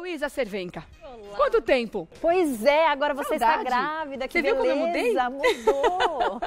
Heloísa Cervenka. Olá. Quanto tempo? Pois é, agora você está Saudade. grávida, que você beleza, viu como eu mudei? Mudou.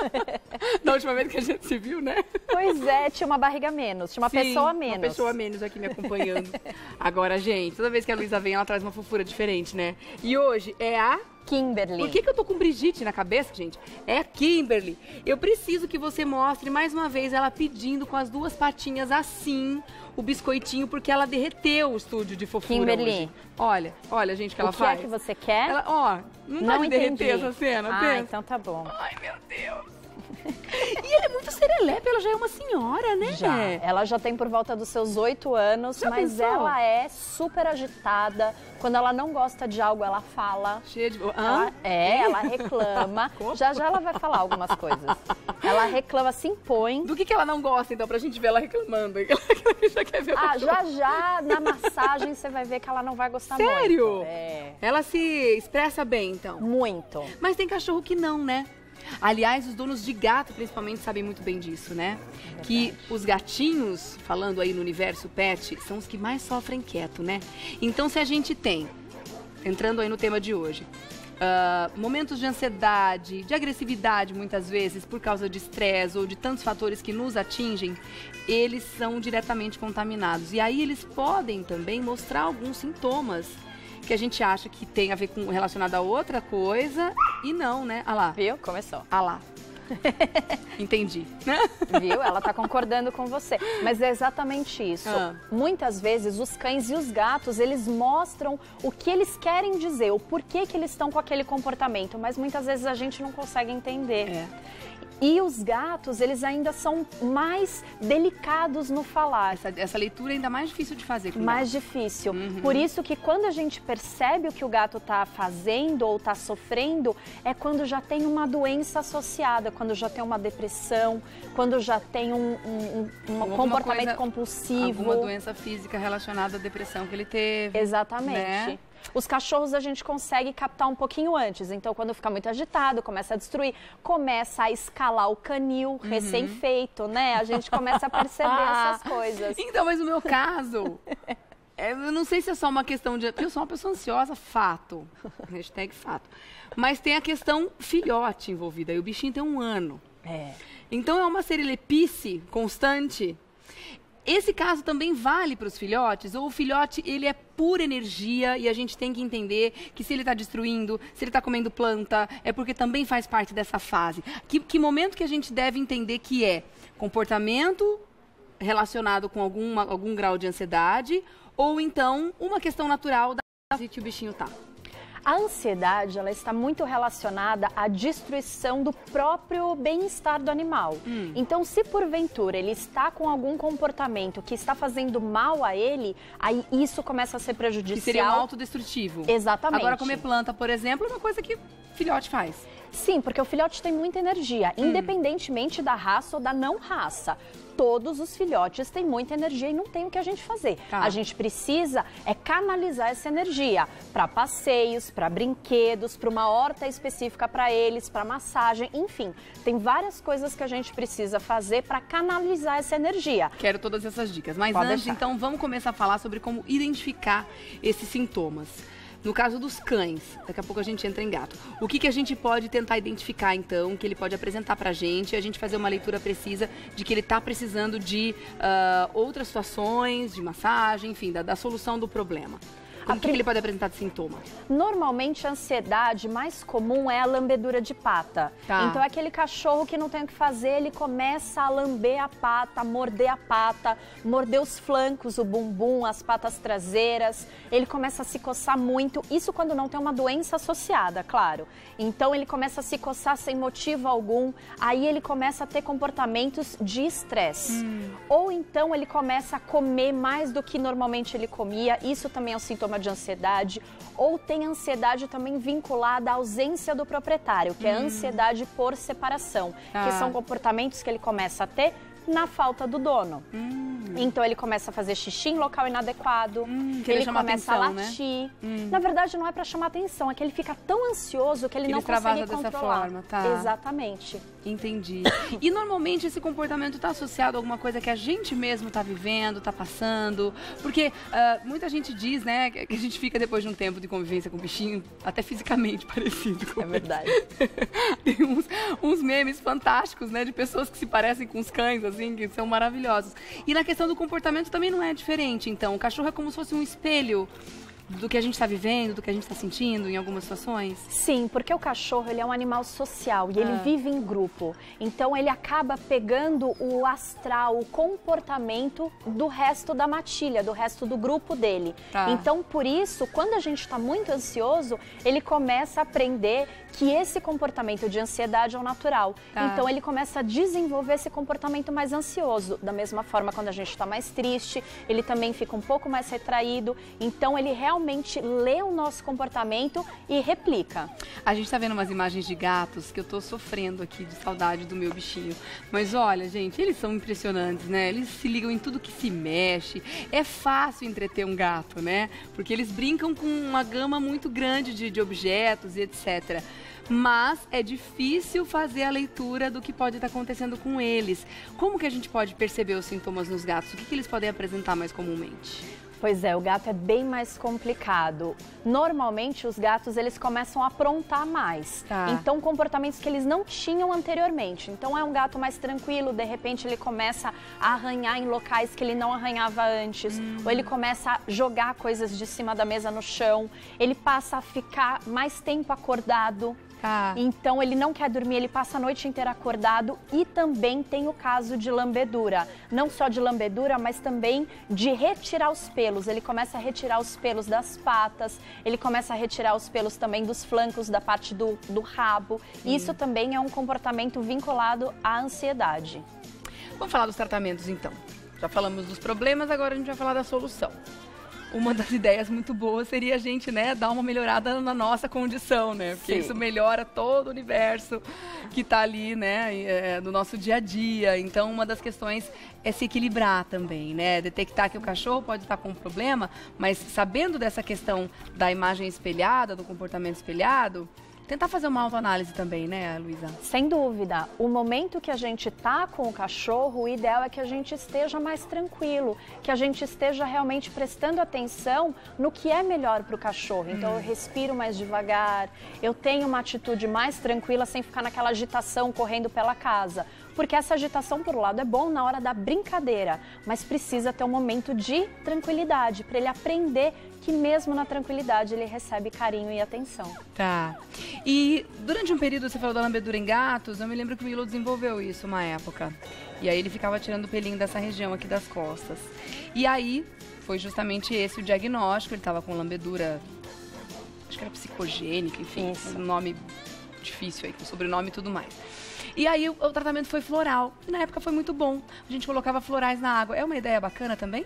Na última vez que a gente se viu, né? Pois é, tinha uma barriga a menos, tinha uma pessoa a menos. Uma pessoa a menos aqui me acompanhando. Agora, gente, toda vez que a Luísa vem, ela traz uma fofura diferente, né? E hoje é a... Kimberly. Por que eu tô com Brigitte na cabeça, gente? É a Kimberly. Eu preciso que você mostre mais uma vez ela pedindo com as duas patinhas assim o biscoitinho, porque ela derreteu o estúdio de fofura Kimberly. hoje. Olha, gente, o que ela faz. O que é que você quer? Ela, ó, não dá de derreter essa cena, pensa. Então tá bom. Ai, meu Deus. E ela é muito serelepe, ela já é uma senhora, né? Já. Ela já tem por volta dos seus 8 anos, Já mas pensou? ela é super agitada. Quando ela não gosta de algo, ela fala. Cheia de... Ela reclama. Já ela vai falar algumas coisas. Ela reclama, se impõe. Do que ela não gosta, então, pra gente ver ela reclamando? Já quer ver já na massagem você vai ver que ela não vai gostar muito. Sério? É. Ela se expressa bem, então? Muito. Mas tem cachorro que não, né? Aliás, os donos de gato, principalmente, sabem muito bem disso, né? Que os gatinhos, falando aí no universo pet, são os que mais sofrem quieto, né? Então, se a gente tem, entrando aí no tema de hoje, momentos de ansiedade, de agressividade, muitas vezes, por causa de estresse ou de tantos fatores que nos atingem, eles são diretamente contaminados. E aí eles podem também mostrar alguns sintomas que a gente acha que tem a ver com relacionado a outra coisa e não, né? Ah lá. Viu? Começou. Ah lá. Entendi. Viu? Ela tá concordando com você. Mas é exatamente isso. Muitas vezes os cães e os gatos, eles mostram o que eles querem dizer, o porquê que eles estão com aquele comportamento, mas muitas vezes a gente não consegue entender. E os gatos, eles ainda são mais delicados no falar. Essa leitura é ainda mais difícil de fazer. Mais difícil. Por isso que quando a gente percebe o que o gato está fazendo ou está sofrendo, é quando já tem uma doença associada, quando já tem uma depressão, quando já tem um comportamento compulsivo. Alguma doença física relacionada à depressão que ele teve. Exatamente. Né? Os cachorros a gente consegue captar um pouquinho antes, então quando fica muito agitado, começa a destruir, começa a escalar o canil recém-feito, né? A gente começa a perceber essas coisas. Então, mas no meu caso, eu não sei se é só uma questão de... Eu sou uma pessoa ansiosa, fato. Hashtag fato. Mas tem a questão filhote envolvida, e o bichinho tem 1 ano. Então é uma serelepice constante. Esse caso também vale para os filhotes, ou o filhote, ele é pura energia e a gente tem que entender que se ele está destruindo, se ele está comendo planta, é porque também faz parte dessa fase. Que momento que a gente deve entender que é comportamento relacionado com algum grau de ansiedade, ou então uma questão natural da fase que o bichinho está? A ansiedade, ela está muito relacionada à destruição do próprio bem-estar do animal. Então, se porventura ele está com algum comportamento que está fazendo mal a ele, aí isso começa a ser prejudicial. Que seria um autodestrutivo. Exatamente. Agora, comer planta, por exemplo, é uma coisa que filhote faz. Sim, porque o filhote tem muita energia, independentemente da raça ou da não raça. Todos os filhotes têm muita energia e não tem o que a gente fazer. A gente precisa canalizar essa energia para passeios, para brinquedos, para uma horta específica para eles, para massagem, enfim. Tem várias coisas que a gente precisa fazer para canalizar essa energia. Quero todas essas dicas. Mas antes, então, vamos começar a falar sobre como identificar esses sintomas. No caso dos cães, daqui a pouco a gente entra em gato. O que a gente pode tentar identificar, então, que ele pode apresentar pra gente e a gente fazer uma leitura precisa de que ele tá precisando de outras situações, de massagem, enfim, da solução do problema. O que ele pode apresentar de sintoma? Normalmente a ansiedade mais comum é a lambedura de pata. Então é aquele cachorro que não tem o que fazer, ele começa a lamber a pata, morder os flancos, o bumbum, as patas traseiras. Ele começa a se coçar muito, isso quando não tem uma doença associada, claro. Então ele começa a se coçar sem motivo algum, aí ele começa a ter comportamentos de estresse. Ou então ele começa a comer mais do que normalmente ele comia, isso também é um sintoma de ansiedade, ou tem ansiedade também vinculada à ausência do proprietário, que é a ansiedade por separação, que são comportamentos que ele começa a ter na falta do dono. Então ele começa a fazer xixi em local inadequado, ele começa a latir. Né? Na verdade não é para chamar atenção, é que ele fica tão ansioso que ele não consegue controlar. Dessa forma, tá? Exatamente. Entendi. E normalmente esse comportamento está associado a alguma coisa que a gente mesmo está vivendo, está passando? Porque muita gente diz, né, que a gente fica depois de um tempo de convivência com o bichinho, até fisicamente parecido com ele. É verdade. Tem uns memes fantásticos, né, de pessoas que se parecem com os cães, assim, que são maravilhosos. E na questão do comportamento também não é diferente, então. O cachorro é como se fosse um espelho do que a gente está vivendo, do que a gente está sentindo em algumas situações? Sim, porque o cachorro ele é um animal social e ele vive em grupo. Então ele acaba pegando o astral, o comportamento do resto da matilha, do resto do grupo dele. Então por isso, quando a gente está muito ansioso, ele começa a aprender que esse comportamento de ansiedade é o natural. Então ele começa a desenvolver esse comportamento mais ansioso. Da mesma forma, quando a gente está mais triste, ele também fica um pouco mais retraído. Então ele realmente lê o nosso comportamento e replica. A gente tá vendo umas imagens de gatos que eu tô sofrendo aqui de saudade do meu bichinho. Mas olha, gente, eles são impressionantes, né? Eles se ligam em tudo que se mexe. É fácil entreter um gato, né? Porque eles brincam com uma gama muito grande de objetos e etc. Mas é difícil fazer a leitura do que pode estar acontecendo com eles. Como que a gente pode perceber os sintomas nos gatos? O que eles podem apresentar mais comumente? Pois é, o gato é bem mais complicado. Normalmente os gatos eles começam a aprontar mais. Então comportamentos que eles não tinham anteriormente. Então é um gato mais tranquilo, de repente ele começa a arranhar em locais que ele não arranhava antes. Ou ele começa a jogar coisas de cima da mesa no chão. Ele passa a ficar mais tempo acordado. Então ele não quer dormir, ele passa a noite inteira acordado. E também tem o caso de lambedura. Não só de lambedura, mas também de retirar os pelos. Ele começa a retirar os pelos das patas, ele começa a retirar os pelos também dos flancos, da parte do rabo. Isso também é um comportamento vinculado à ansiedade. Vamos falar dos tratamentos então. Já falamos dos problemas, agora a gente vai falar da solução. Uma das ideias muito boas seria a gente, né, dar uma melhorada na nossa condição, né? Porque isso melhora todo o universo que está ali, né, no nosso dia a dia. Então, uma das questões é se equilibrar também, né? Detectar que o cachorro pode estar com um problema, mas sabendo dessa questão da imagem espelhada, do comportamento espelhado, tentar fazer uma autoanálise também, né, Luísa? Sem dúvida. O momento que a gente tá com o cachorro, o ideal é que a gente esteja mais tranquilo, que a gente esteja realmente prestando atenção no que é melhor para o cachorro. Então eu respiro mais devagar, eu tenho uma atitude mais tranquila sem ficar naquela agitação correndo pela casa. Porque essa agitação, por um lado, é bom na hora da brincadeira, mas precisa ter um momento de tranquilidade, para ele aprender que mesmo na tranquilidade ele recebe carinho e atenção. E durante um período, você falou da lambedura em gatos, eu me lembro que o Milo desenvolveu isso uma época. E aí ele ficava tirando o pelinho dessa região aqui das costas. E aí foi justamente esse o diagnóstico, ele estava com lambedura, acho que era psicogênica, enfim, um nome difícil aí, com sobrenome e tudo mais. E aí o tratamento foi floral, e na época foi muito bom. A gente colocava florais na água. É uma ideia bacana também?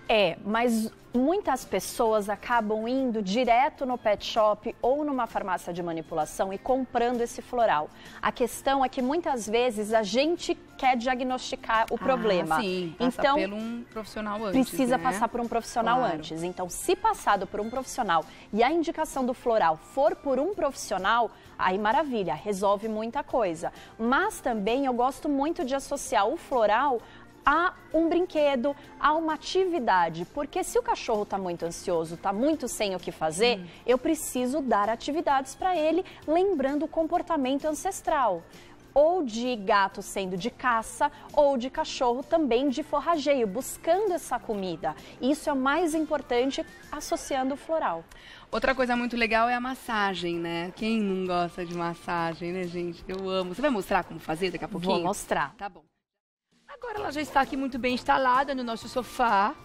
É, mas muitas pessoas acabam indo direto no pet shop ou numa farmácia de manipulação e comprando esse floral. A questão é que muitas vezes a gente quer diagnosticar o problema. Sim, então por um profissional antes. Precisa passar por um profissional antes. Então, se passado por um profissional e a indicação do floral for por um profissional, aí maravilha, resolve muita coisa. Mas também eu gosto muito de associar o floral a um brinquedo, a uma atividade, porque se o cachorro está muito ansioso, está muito sem o que fazer, eu preciso dar atividades para ele, lembrando o comportamento ancestral. Ou de gato sendo de caça, ou de cachorro também de forrageio, buscando essa comida. Isso é o mais importante, associando o floral. Outra coisa muito legal é a massagem, né? Quem não gosta de massagem, né, gente? Eu amo. Você vai mostrar como fazer daqui a pouquinho? Vou mostrar. Tá bom. Agora ela já está aqui muito bem instalada no nosso sofá.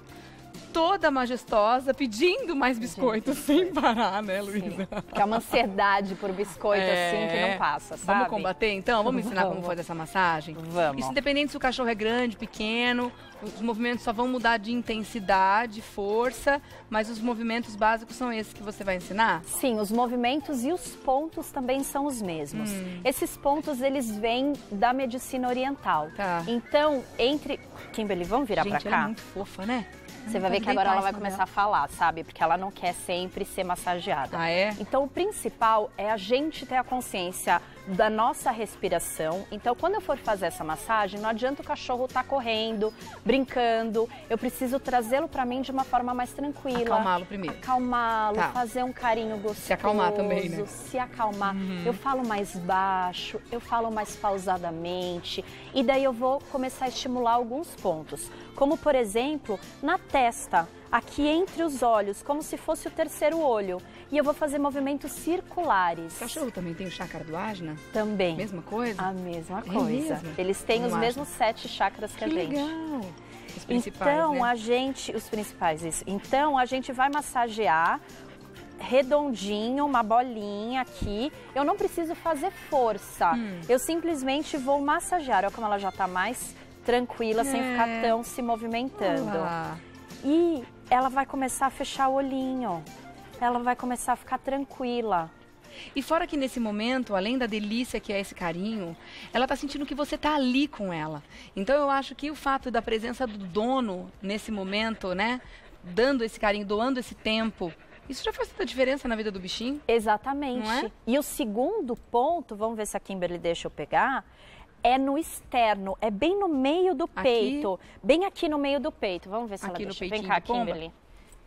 toda majestosa, pedindo mais biscoito, sem parar, né, Luísa? Que é uma ansiedade por biscoito, assim, que não passa, sabe? Vamos combater, então? Vamos ensinar como fazer essa massagem? Vamos. Isso independente se o cachorro é grande, pequeno, os movimentos só vão mudar de intensidade, força, mas os movimentos básicos são esses que você vai ensinar? Sim, os movimentos e os pontos também são os mesmos. Esses pontos, eles vêm da medicina oriental. Tá. Então, Kimberly, vamos virar pra cá? Ela é muito fofa, né? Você vai ver que agora ela vai começar a falar, sabe? Porque ela não quer sempre ser massageada. Ah, é? Então, o principal é a gente ter a consciência da nossa respiração. Então, quando eu for fazer essa massagem, não adianta o cachorro estar correndo, brincando. Eu preciso trazê-lo para mim de uma forma mais tranquila. Acalmá-lo primeiro. Acalmá-lo, fazer um carinho gostoso. Se acalmar também, né? Se acalmar. Eu falo mais baixo, eu falo mais pausadamente. E daí eu vou começar a estimular alguns pontos. Como, por exemplo, na testa, aqui entre os olhos, como se fosse o terceiro olho. E eu vou fazer movimentos circulares. O cachorro também tem o chakra do Ajna? Também. Mesma coisa? A mesma coisa. Mesmo? Eles têm os mesmos 7 chakras que a gente. Legal. Os principais, então, né? Os principais, isso. Então, a gente vai massagear redondinho, uma bolinha aqui. Eu não preciso fazer força. Eu simplesmente vou massagear. Olha como ela já tá mais tranquila, sem ficar tão se movimentando. E ela vai começar a fechar o olhinho. Ela vai começar a ficar tranquila. E fora que nesse momento, além da delícia que é esse carinho, ela tá sentindo que você tá ali com ela. Então eu acho que o fato da presença do dono nesse momento, né, dando esse carinho, doando esse tempo, isso já faz toda a diferença na vida do bichinho? Exatamente. Não é? E o segundo ponto, vamos ver se a Kimberly deixa eu pegar, é no externo, é bem no meio do peito. Bem aqui no meio do peito. Vamos ver se aqui ela deixa. no Vem peitinho cá, de pomba? Kimberly.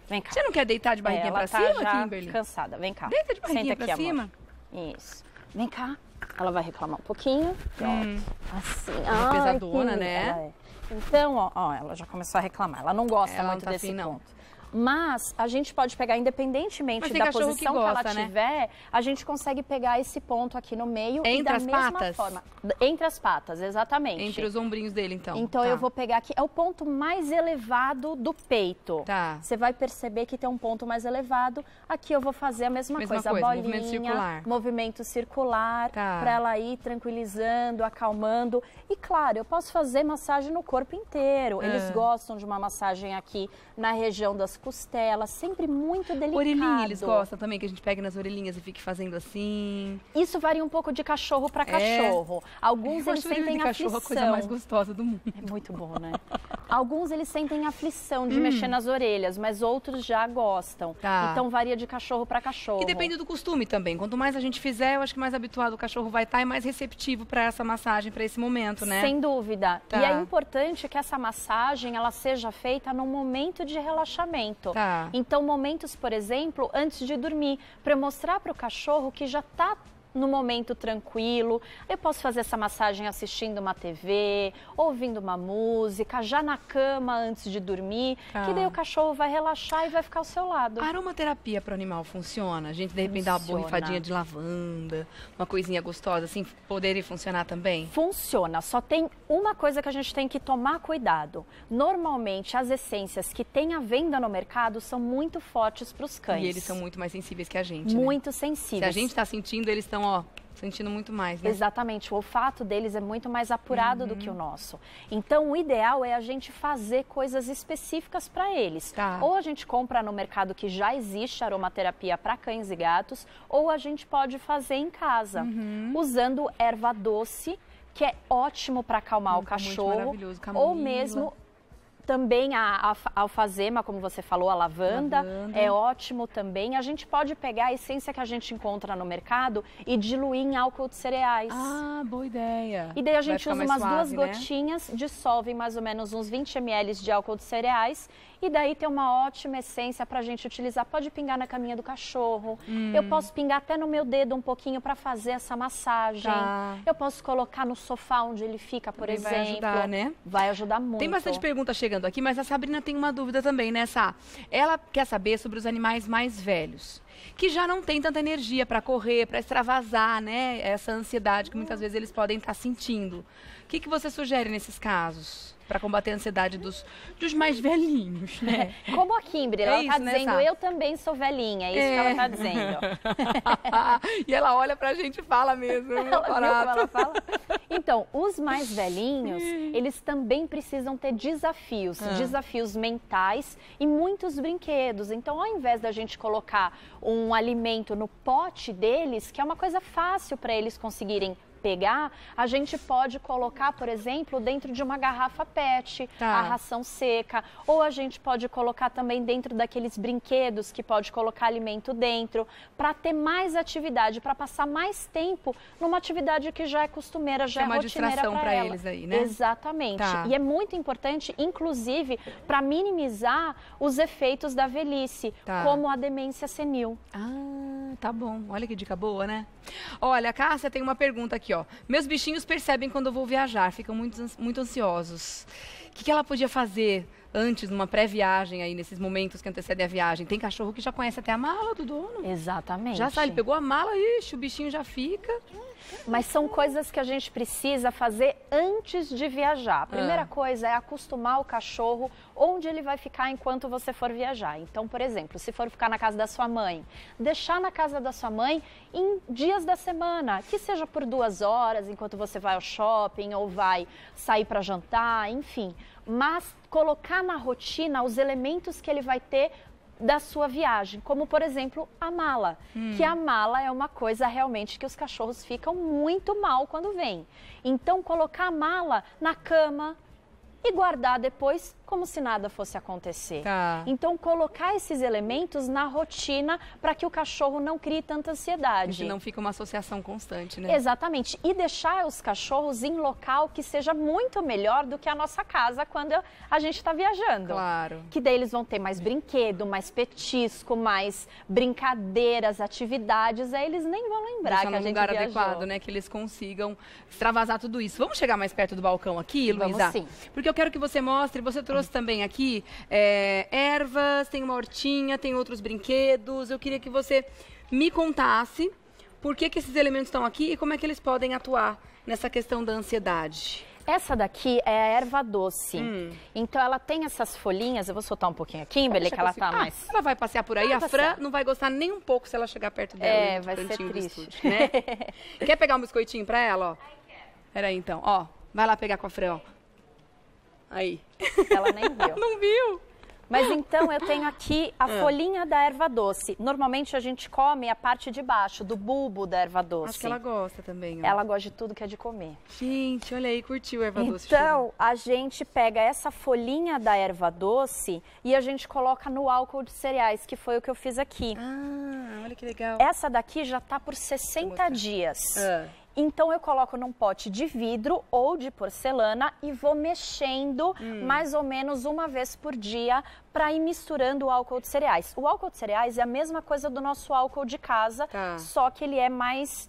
Vem cá. Você não quer deitar de barriguinha pra cima, já Kimberly? Cansada. Vem cá. Deita de barriguinha Senta pra aqui, cima. amor. Isso. Vem cá. Ela vai reclamar um pouquinho. Pronto. Assim. Uma pesadona, né? Ela é. Então, ó, ela já começou a reclamar. Ela não gosta Ela muito não tá desse afim, não. ponto. Mas a gente pode pegar, independentemente Mas tem da cachorro posição que gosta, ela né? tiver, a gente consegue pegar esse ponto aqui no meio Entre e da as mesma patas? forma. Entre as patas, exatamente. Entre os ombrinhos dele, então. Então Tá. eu vou pegar aqui, é o ponto mais elevado do peito. Tá. Você vai perceber que tem um ponto mais elevado. Aqui eu vou fazer a mesma coisa, bolinha, movimento circular. movimento circular, Tá. para ela ir tranquilizando, acalmando. E claro, eu posso fazer massagem no corpo inteiro. Eles gostam de uma massagem aqui na região das costelas, sempre muito delicado. Orelhinha, eles gostam também, que a gente pegue nas orelhinhas e fique fazendo assim. Isso varia um pouco de cachorro para cachorro. Alguns Eu eles acho orelha sentem de cachorro aflição. a coisa mais gostosa do mundo. É muito bom, né? Alguns eles sentem aflição de mexer nas orelhas, mas outros já gostam. Tá. Então varia de cachorro para cachorro. E depende do costume também. Quanto mais a gente fizer, eu acho que mais habituado o cachorro vai estar e mais receptivo para essa massagem, para esse momento, né? Sem dúvida. Tá. E é importante que essa massagem ela seja feita num momento de relaxamento. Tá. Então, momentos, por exemplo, antes de dormir, para eu mostrar para o cachorro que já está no momento tranquilo. Eu posso fazer essa massagem assistindo uma TV, ouvindo uma música, já na cama antes de dormir, que daí o cachorro vai relaxar e vai ficar ao seu lado. A aromaterapia para o animal funciona? A gente, de repente, dá uma borrifadinha de lavanda, uma coisinha gostosa, assim, poderia funcionar também? Funciona, só tem uma coisa que a gente tem que tomar cuidado. Normalmente, as essências que tem à venda no mercado são muito fortes para os cães. E eles são muito mais sensíveis que a gente, muito né? sensíveis. Se a gente está sentindo, eles estão, ó, sentindo muito mais, né? Exatamente, o olfato deles é muito mais apurado do que o nosso. Então, o ideal é a gente fazer coisas específicas para eles. Tá. Ou a gente compra no mercado que já existe aromaterapia para cães e gatos, ou a gente pode fazer em casa, usando erva doce, que é ótimo para acalmar o cachorro, muito maravilhoso, camomila. ou mesmo também a alfazema, como você falou, a lavanda, é ótimo também. A gente pode pegar a essência que a gente encontra no mercado e diluir em álcool de cereais. Ah, boa ideia. E daí a gente usa umas suave, 2 né? gotinhas, dissolve em mais ou menos uns 20 ml de álcool de cereais e daí tem uma ótima essência pra gente utilizar. Pode pingar na caminha do cachorro, eu posso pingar até no meu dedo um pouquinho pra fazer essa massagem. Tá. Eu posso colocar no sofá onde ele fica, por Também exemplo. vai ajudar, né? Vai ajudar muito. Tem bastante pergunta chegando aqui, mas a Sabrina tem uma dúvida também, né, Sá? Ela quer saber sobre os animais mais velhos, que já não tem tanta energia para correr, para extravasar, né? Essa ansiedade que muitas vezes eles podem estar sentindo. O que você sugere nesses casos? para combater a ansiedade dos mais velhinhos, né? Como a Kimberly, ela tá dizendo, eu também sou velhinha, é isso que ela tá dizendo. E ela olha pra gente e fala mesmo. Ela viu como ela fala? Então, os mais velhinhos, eles também precisam ter desafios, desafios mentais e muitos brinquedos. Então, ao invés da gente colocar um alimento no pote deles, que é uma coisa fácil para eles conseguirem pegar, a gente pode colocar, por exemplo, dentro de uma garrafa PET, a ração seca, ou a gente pode colocar também dentro daqueles brinquedos que pode colocar alimento dentro, para ter mais atividade, para passar mais tempo numa atividade que já é costumeira, já é rotineira para eles aí, né? Exatamente. E é muito importante, inclusive, para minimizar os efeitos da velhice, como a demência senil. Ah, tá bom. Olha que dica boa, né? Olha, a Cássia tem uma pergunta aqui, ó. Meus bichinhos percebem quando eu vou viajar, ficam muito ansiosos. O que ela podia fazer antes, numa pré-viagem aí, nesses momentos que antecedem a viagem? Tem cachorro que já conhece até a mala do dono. Exatamente. Já sabe, ele pegou a mala, ixi, o bichinho já fica. Mas são coisas que a gente precisa fazer antes de viajar. A primeira coisa é acostumar o cachorro onde ele vai ficar enquanto você for viajar. Então, por exemplo, se for ficar na casa da sua mãe, deixar na casa da sua mãe em dias da semana, que seja por 2 horas, enquanto você vai ao shopping ou vai sair para jantar, enfim. Mas colocar na rotina os elementos que ele vai ter da sua viagem, como por exemplo a mala, que a mala é uma coisa realmente que os cachorros ficam muito mal quando vêm. Então colocar a mala na cama e guardar depois como se nada fosse acontecer. Então colocar esses elementos na rotina para que o cachorro não crie tanta ansiedade. E não fica uma associação constante, né? Exatamente. E deixar os cachorros em local que seja muito melhor do que a nossa casa quando a gente está viajando. Claro. Que daí eles vão ter mais brinquedo, mais petisco, mais brincadeiras, atividades. Aí eles nem vão lembrar que a gente viajou. Deixar num lugar adequado, né? Que eles consigam extravasar tudo isso. Vamos chegar mais perto do balcão aqui, Luísa? Vamos sim. Porque eu quero que você mostre, você trouxe também aqui ervas, tem uma hortinha, tem outros brinquedos. Eu queria que você me contasse por que esses elementos estão aqui e como é que eles podem atuar nessa questão da ansiedade. Essa daqui é a erva doce. Então ela tem essas folhinhas, eu vou soltar um pouquinho a Kimberly, que ela tá mais... Ela vai passear por aí, a Fran não vai gostar nem um pouco se ela chegar perto dela. Vai ser triste. Estúdio, né? Quer pegar um biscoitinho pra ela, ó? Peraí então, ó, vai lá pegar com a Fran, ó. Aí. Ela nem viu. Não viu? Mas então eu tenho aqui a folhinha da erva doce. Normalmente a gente come a parte de baixo, do bulbo da erva doce. Acho que ela gosta também. Ó. Ela gosta de tudo que é de comer. Gente, olha aí, curtiu a erva doce. Então, a gente pega essa folhinha da erva doce e a gente coloca no álcool de cereais, que foi o que eu fiz aqui. Ah, olha que legal. Essa daqui já tá por 60 dias. Então eu coloco num pote de vidro ou de porcelana e vou mexendo mais ou menos uma vez por dia para ir misturando o álcool de cereais. O álcool de cereais é a mesma coisa do nosso álcool de casa, só que ele é mais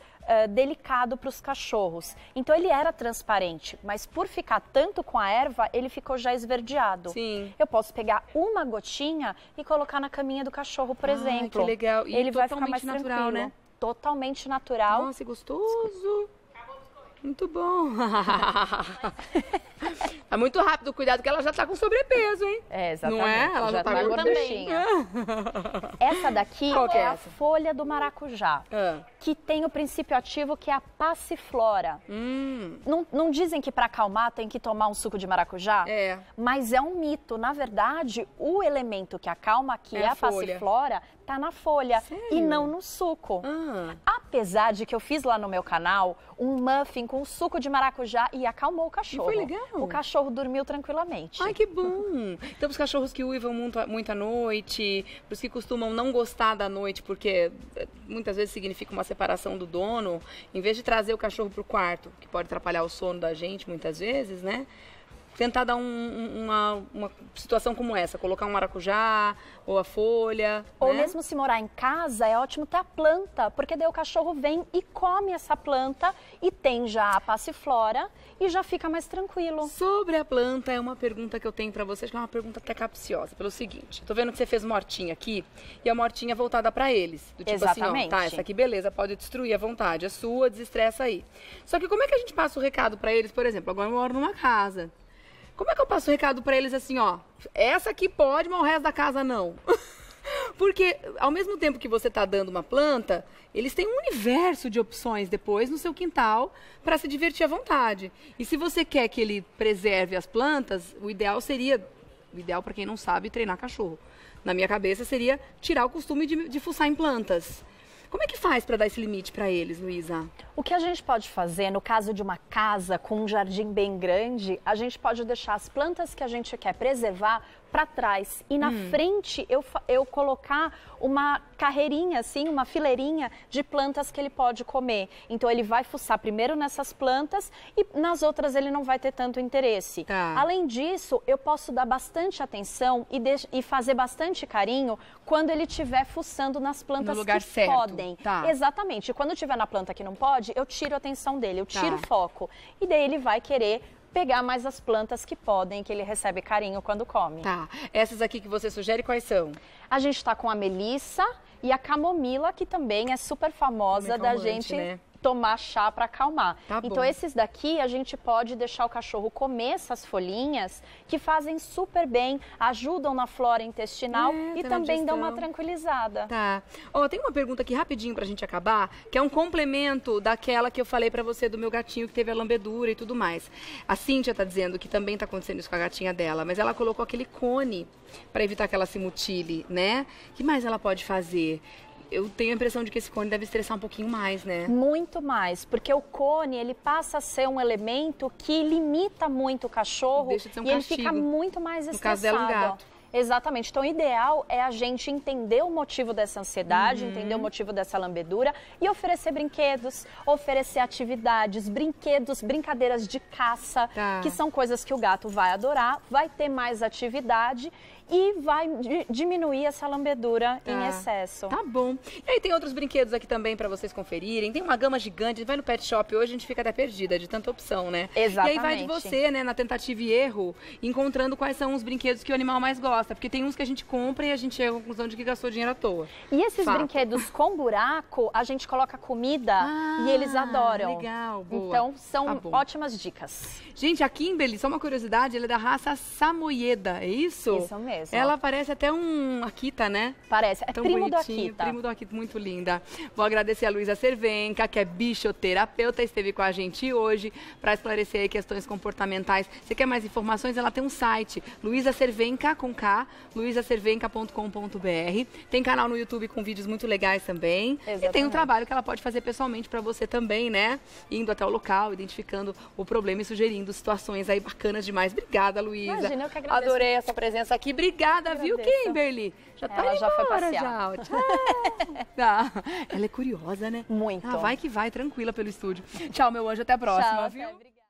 delicado para os cachorros. Então ele era transparente, mas por ficar tanto com a erva, ele ficou já esverdeado. Sim. Eu posso pegar uma gotinha e colocar na caminha do cachorro, por exemplo. Que legal. E ele vai ficar mais natural, tranquilo. né? Totalmente natural. Nossa, gostoso. Muito bom. É muito rápido, cuidado que ela já tá com sobrepeso, hein? Exatamente. Não é? Ela já tá gordinha. Essa daqui é a folha do maracujá, que tem o princípio ativo que é a passiflora. Não dizem que para acalmar tem que tomar um suco de maracujá? Mas é um mito. Na verdade, o elemento que acalma aqui é a passiflora, tá na folha. Sério? E não no suco. Apesar de que eu fiz lá no meu canal um muffin com suco de maracujá e acalmou o cachorro. E foi legal. O cachorro dormiu tranquilamente. Ai, que bom! Então, os cachorros que uivam muito à noite, os que costumam não gostar da noite, porque muitas vezes significa uma separação do dono, em vez de trazer o cachorro para o quarto, que pode atrapalhar o sono da gente muitas vezes, né? Tentar dar uma situação como essa, colocar um maracujá ou a folha. Ou né? mesmo se morar em casa, é ótimo ter a planta, porque daí o cachorro vem e come essa planta e tem já a passiflora e já fica mais tranquilo. Sobre a planta, é uma pergunta que eu tenho pra vocês, que é uma pergunta até capciosa, pelo seguinte. Tô vendo que você fez uma hortinha aqui e a hortinha voltada pra eles. Do tipo Exatamente. assim, ó, tá, essa aqui beleza, pode destruir à vontade, é sua, desestressa aí. Só que como é que a gente passa o recado pra eles, por exemplo, agora eu moro numa casa. Como é que eu passo o recado pra eles assim, ó, essa aqui pode, mas o resto da casa não? Porque ao mesmo tempo que você tá dando uma planta, eles têm um universo de opções depois no seu quintal para se divertir à vontade. E se você quer que ele preserve as plantas, o ideal para quem não sabe, treinar cachorro. Na minha cabeça seria tirar o costume de fuçar em plantas. Como é que faz para dar esse limite para eles, Luísa? O que a gente pode fazer, no caso de uma casa com um jardim bem grande, a gente pode deixar as plantas que a gente quer preservar para trás e na frente eu colocar uma carreirinha, assim, uma fileirinha de plantas que ele pode comer. Então ele vai fuçar primeiro nessas plantas e nas outras ele não vai ter tanto interesse. Tá. Além disso, eu posso dar bastante atenção e fazer bastante carinho quando ele estiver fuçando nas plantas no lugar que certo. podem. Tá. Exatamente. E quando estiver na planta que não pode, eu tiro a atenção dele, eu tiro o foco. E daí ele vai querer pegar mais as plantas que podem, que ele recebe carinho quando come. Tá. Essas aqui que você sugere, quais são? A gente está com a melissa e a camomila, que também é super famosa da gente, né, tomar chá para acalmar. Tá bom. Então esses daqui a gente pode deixar o cachorro comer essas folhinhas que fazem super bem, ajudam na flora intestinal e também dão uma tranquilizada. Tá. Ó, tem uma pergunta aqui rapidinho pra gente acabar, que é um complemento daquela que eu falei pra você do meu gatinho que teve a lambedura e tudo mais. A Cíntia tá dizendo que também tá acontecendo isso com a gatinha dela, mas ela colocou aquele cone pra evitar que ela se mutile, né? O que mais ela pode fazer? Eu tenho a impressão de que esse cone deve estressar um pouquinho mais, né? Muito mais, porque o cone, ele passa a ser um elemento que limita muito o cachorro. Deixa de ser um e castigo. ele fica muito mais estressado. No caso dela, um gato. Exatamente. Então, o ideal é a gente entender o motivo dessa ansiedade, entender o motivo dessa lambedura e oferecer brinquedos, oferecer atividades, brincadeiras de caça, que são coisas que o gato vai adorar, vai ter mais atividade e vai diminuir essa lambedura em excesso. Tá bom. E aí tem outros brinquedos aqui também pra vocês conferirem. Tem uma gama gigante. Vai no pet shop hoje, a gente fica até perdida de tanta opção, né? Exatamente. E aí vai de você, né, na tentativa e erro, encontrando quais são os brinquedos que o animal mais gosta. Porque tem uns que a gente compra e a gente chega à conclusão de que gastou dinheiro à toa. E esses brinquedos com buraco, a gente coloca comida e eles adoram. Legal, boa. Então, são ótimas dicas. Gente, a Kimberly, só uma curiosidade, ela é da raça Samoyeda, é isso? Isso mesmo. Ela parece até um Akita, né? Parece, é tão primo do bonitinho, Akita. Primo do Akita, muito linda. Vou agradecer a Luísa Cervenka, que é bichoterapeuta, esteve com a gente hoje para esclarecer aí questões comportamentais. Você quer mais informações? Ela tem um site, Luísa Cervenka, com K, luisacervenka.com.br. Tem canal no YouTube com vídeos muito legais também. Exatamente. E tem um trabalho que ela pode fazer pessoalmente para você também, né? Indo até o local, identificando o problema e sugerindo situações aí bacanas demais. Obrigada, Luísa. Imagina, eu que agradeço. Adorei essa presença aqui. Obrigada, viu, Kimberly? Já tá Ela já foi embora, passear. já. Tchau. Tá. Ela é curiosa, né? Muito. Ah, vai que vai, tranquila pelo estúdio. Tchau, meu anjo. Até a próxima, Tchau, viu? até, obrigada.